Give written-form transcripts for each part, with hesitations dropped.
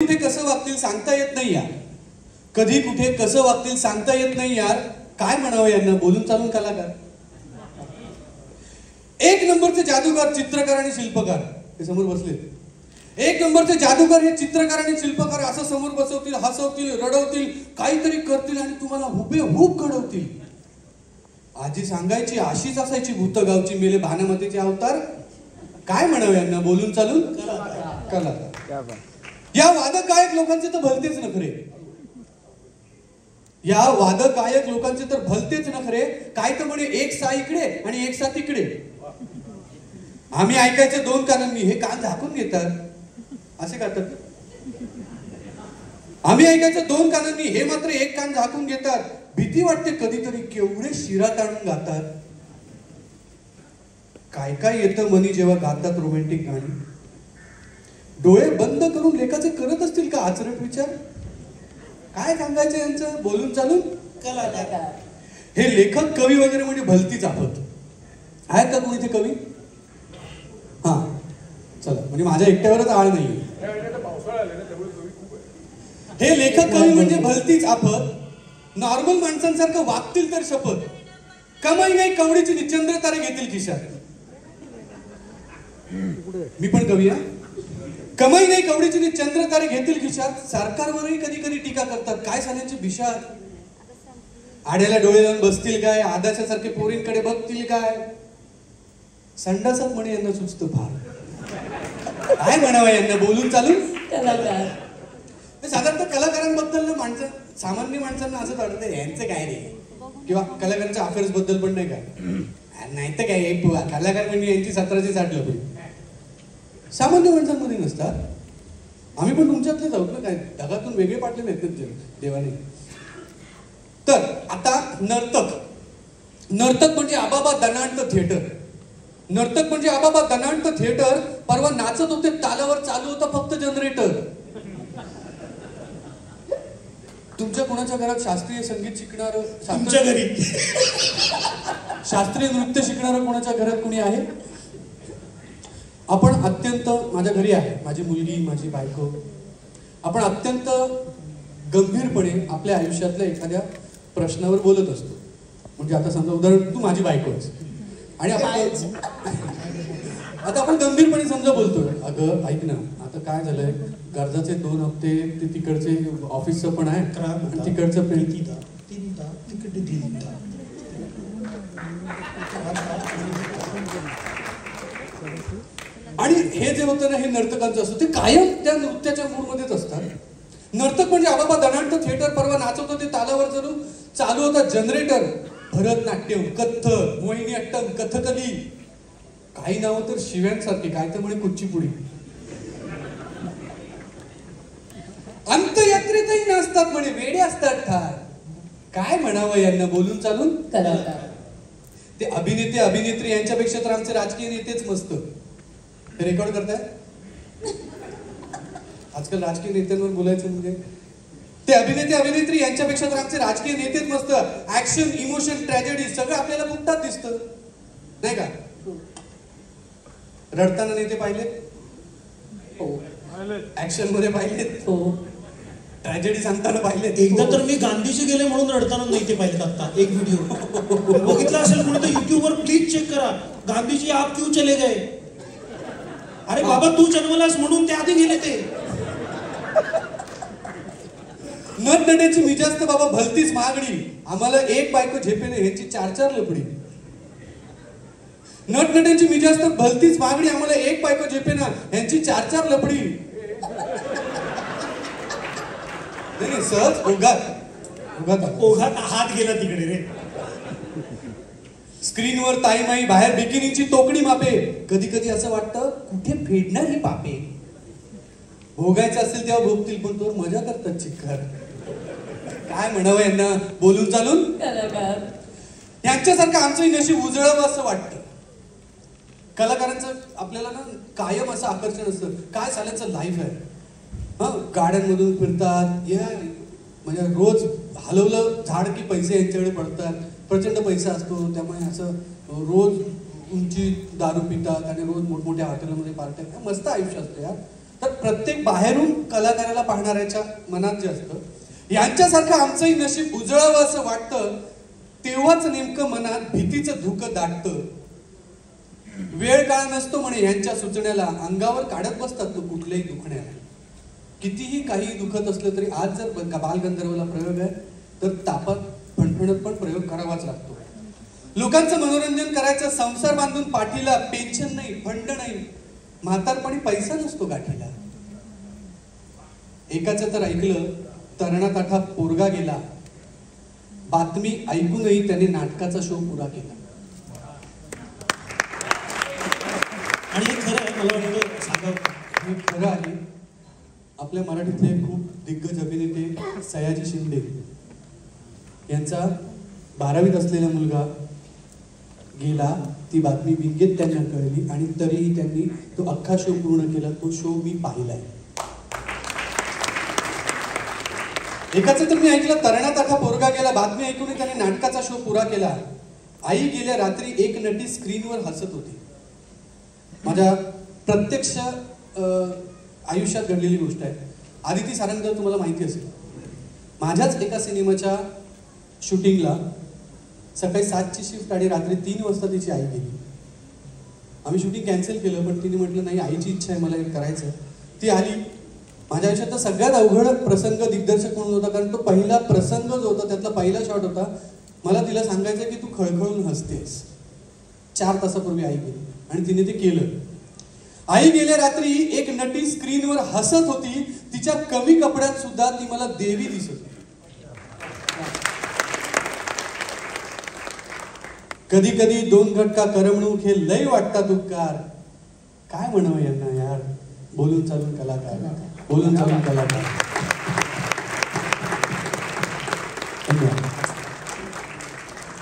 कुठे कसं वागतील सांगता येत नाही यार. कधी कुठे कसं वागतील सांगता येत नाही यार. काय म्हणावं यांना, बोलून चालून कलाकार. एक नंबरचे जादूगार, चित्रकार आणि शिल्पकार हे समोर बसले. एक नंबरचे जादूगार हे चित्रकार आणि शिल्पकार असं समोर बसवतील, हसवतील, रडवतील, काहीतरी करतील आणि तुम्हाला हुबेहूब घडवतील. आजी सांगायची अशीच असायची भूत गावची, मेले भानामतीचे अवतार. काय म्हणावं यांना, बोलून चालून कलाकार. या वादक गायक लोकांचे तर भलतेच नखरे. या वादक गायक लोकांचे तर भलतेच नखरे. काय तर म्हणे एक सा इकडे आणि एक सा तिकडे. आम्ही ऐकायचे दोन कानांनी, हे कान झाकून घेतात. असे करतात. आम्ही ऐकायचं दोन कानांनी, हे मात्र एक कान झाकून घेतात. भीती वाटते कधीतरी, केवढे शिरात आणून गातात. काय काय येतं मनी जेव्हा गातात रोमॅन्टिक गाणी. डोळे बंद करून लेखाचे करत असतील का आचरट विचार. काय सांगायचं यांचं, बोलून चालून कलाकार. हे लेखक कवी वगैरे म्हणजे भलतीच आफत. आहेत का कोणी ते कवी? हा चला, म्हणजे माझ्या एकट्यावरच आळ नाही. हे लेखक कवी म्हणजे भलतीच आफत. नॉर्मल माणसांसारखं वागतील तर शपथ. कमाई नाही कवडीची निचंद्र तारे घेतील खिशात. मी पण कवी आहे. कमाई नाही कवडीची निचंद्र तारे घेतील खिशात. सरकारवरही कधी कधी टीका करतात. काय साल्याची बिशात. आड्याला डोळे लावून बसतील काय, आदाच्या सारखे पोरींकडे बघतील काय. संडासात म्हणे यांना सुचतं फार. काय म्हणावं यांना, बोलून चालून कलाकार. साधारणतः कलाकारांबद्दल ना माणसं, सामान्य माणसांना असं वाटतं यांचं काय रे, किंवा कलाकारांच्या अफेअर्स बद्दल पण नाही का, नाही तर काय कलाकार म्हणजे यांची 17ची 60 लपडी. सामान्य माणसांमध्ये नसतात. आम्ही पण तुमच्यातलेच आहोत ना, काय ढगातून वेगळे पाडलेले आहेत देवाने. तर आता नर्तक. नर्तक म्हणजे आबाबा दनांत थिएटर. नर्तक म्हणजे आबाबा दनांत थिएटर. परवा नाचत होते तालावर, चालू होता फक्त जनरेटर. तुमच्या कोणाच्या घरात शास्त्रीय संगीत शिकणार, तुमच्या घरी शास्त्रीय नृत्य शिकणार कोणाच्या घरात कोणी आहे? आपण अत्यंत, माझ्या घरी आहे माझी मुलगी, माझी बायको. आपण अत्यंत गंभीरपणे आपल्या आयुष्यातल्या एखाद्या प्रश्नावर बोलत असतो. म्हणजे आता समजा उदाहरण, तू माझी बायको आहेस आणि आता आपण गंभीरपणे समजा बोलतोय, अगं ऐक ना, आता काय झालंय, कर्जाचे 2 हप्ते, ते तिकडचे ऑफिसचं पण आहे आणि तिकडचं आणि हे जे होतं ना, हे नर्तकांचं असतं. ते कायम त्या नृत्याच्या मूडमध्येच असतात. नर्तक म्हणजे आबाबा दनांत थिएटर. परवा नाचत होते तालावर, जरूर चालू होता जनरेटर. भरतनाट्यम, कथ्थक, मोहिनीअट्टम, कथकली, काही नावं तर शिव्यांसारखी, काय तर म्हणे कुच्चीपुडी. अंत्ययात्रेतही नाचतात म्हणे, वेडे असतात ठार. काय म्हणावं यांना, बोलून चालून कलाकार. ते अभिनेते अभिनेत्री यांच्यापेक्षा तर आमचे राजकीय नेतेच मस्त. हे रेकॉर्ड करताय आजकाल राजकीय नेत्यांवर बोलायचं म्हणजे. ते अभिनेते अभिनेत्री यांच्यापेक्षा तर आमचे राजकीय नेतेच मस्त. ऍक्शन, इमोशन, ट्रॅजेडी सगळं आपल्याला मुक्तात दिसतं, नाही का? रडताना नेते पाहिलेत? हो. ऍक्शन मध्ये पाहिलेत? हो. ट्रॅजेडी सांगताना पाहिलेत? एकदा तर मी गांधीजी गेले म्हणून रडताना नाही ते पाहिलेत. आता एक व्हिडिओ बघितला असेल कुणी तर युट्यूबवर प्लीज चेक करा. गांधीजी आप क्यों चले गए. अरे बाबा तू जन्मलास म्हणून ते आधी गेले. ते नटनट्याची मी जास्त बाबा भलतीच महागडी. आम्हाला एक बायको झेपेने, ह्याची 4-4 लपडी. नटनट्याची मी जास्त भलतीच महागडी. आम्हाला एक बायको झेपेना, ह्यांची 4-4 लपडी. नाही सहज ओघात हात गेला तिकडे रे. स्क्रीनवर ताईमाई, बाहेर बिकिनीची तोकडी मापे. कधी कधी असं वाटतं कुठे फेडणार ही पापे. भोगायचं असेल तेव्हा भोगतील, पण तो मजा करतात चिक्कार. काय म्हणावं यांना, बोलून चालून कलाकार. यांच्यासारखं आमचंही नशीब उजळावं असं वाटतं. कलाकारांचं आपल्याला ना कायम असं आकर्षण असतं. काय साल्याचं लाईफ आहे. हा, गाड्यांमधून फिरतात, या म्हणजे रोज हलवलं झाड की पैसे यांच्याकडे पडतात. प्रचंड पैसा असतो, त्यामुळे असं रोज उंची दारू पितात आणि रोज मोठमोठ्या हॉटेलमध्ये पार्ट्या. मस्त आयुष्य असतं यार. तर प्रत्येक बाहेरून कलाकाराला पाहणाऱ्याच्या मनात जे असतं, यांच्यासारखं आमचंही नशीब उजळावं असं वाटतं, तेव्हाच नेमकं मनात भीतीचं धुकं दाटतं. वेळ काळ नसतो म्हणे यांच्या सुचण्याला, अंगावर काढत बसतात तो कुठल्याही दुखण्याला. कितीही काही दुखत असलं तरी आज जर बालगंधर्वला प्रयोग आहे तर तापात फणफणत पण प्रयोग करावाच लागतो. लोकांचं मनोरंजन करायचं, संसार बांधून पाठीला, पेन्शन नाही, फंड नाही, म्हातारपणी पैसा नसतो गाठीला. एकाचं तर ऐकलं, तरणा ताठा पोरगा गेला, बातमी ऐकूनही त्याने नाटकाचा शो पुरा केला. आणि हे खरं आहे, मला वाटतं सांगावं. हे खरं आहे. आपल्या मराठीतले खूप दिग्गज अभिनेते सयाजी शिंदे यांचा 12वीत असलेला मुलगा गेला, ती बातमी विंगेत त्यांना कळली आणि तरीही त्यांनी तो अख्खा शो पूर्ण केला. तो शो मी पाहिलाय. एकाचं तर मी ऐकलं, तरणा ताठा पोरगा गेला, बातमी ऐकून त्याने नाटकाचा शो पुरा केला. आई गेल्या रात्री एक नटी स्क्रीनवर हसत होती. माझ्या प्रत्यक्ष आयुष्यात घडलेली गोष्ट आहे. आदिती सारंगकर तुम्हाला माहिती असेल. माझ्याच एका सिनेमाच्या शूटिंगला सकाळी 7ची शिफ्ट आणि रात्री 3 वाजता तिची आई गेली. आम्ही शूटिंग कॅन्सल केलं, पण तिने म्हटलं नाही, आईची इच्छा आहे, मला हे करायचं. ती आली. माझ्या आयुष्यातला सगळ्यात अवघड प्रसंग दिग्दर्शक म्हणून होता, कारण तो पहिला प्रसंग जो होता त्यातला पहिला शॉट होता. मला तिला सांगायचं की तू खळखळून हसतेस. 4 तासापूर्वी आई गेली आणि तिने ते केलं. आई गेल्या रात्री एक नटी स्क्रीनवर हसत होती. तिच्या कमी कपड्यात सुद्धा ती मला देवी दिसत होती. कधी कधी 2 घटका करमणूक हे लय वाटतात उपकार. काय म्हणावं यांना यार, बोलून चालून कलाकार, बोलून चालून कलाकार.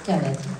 क्या बात है.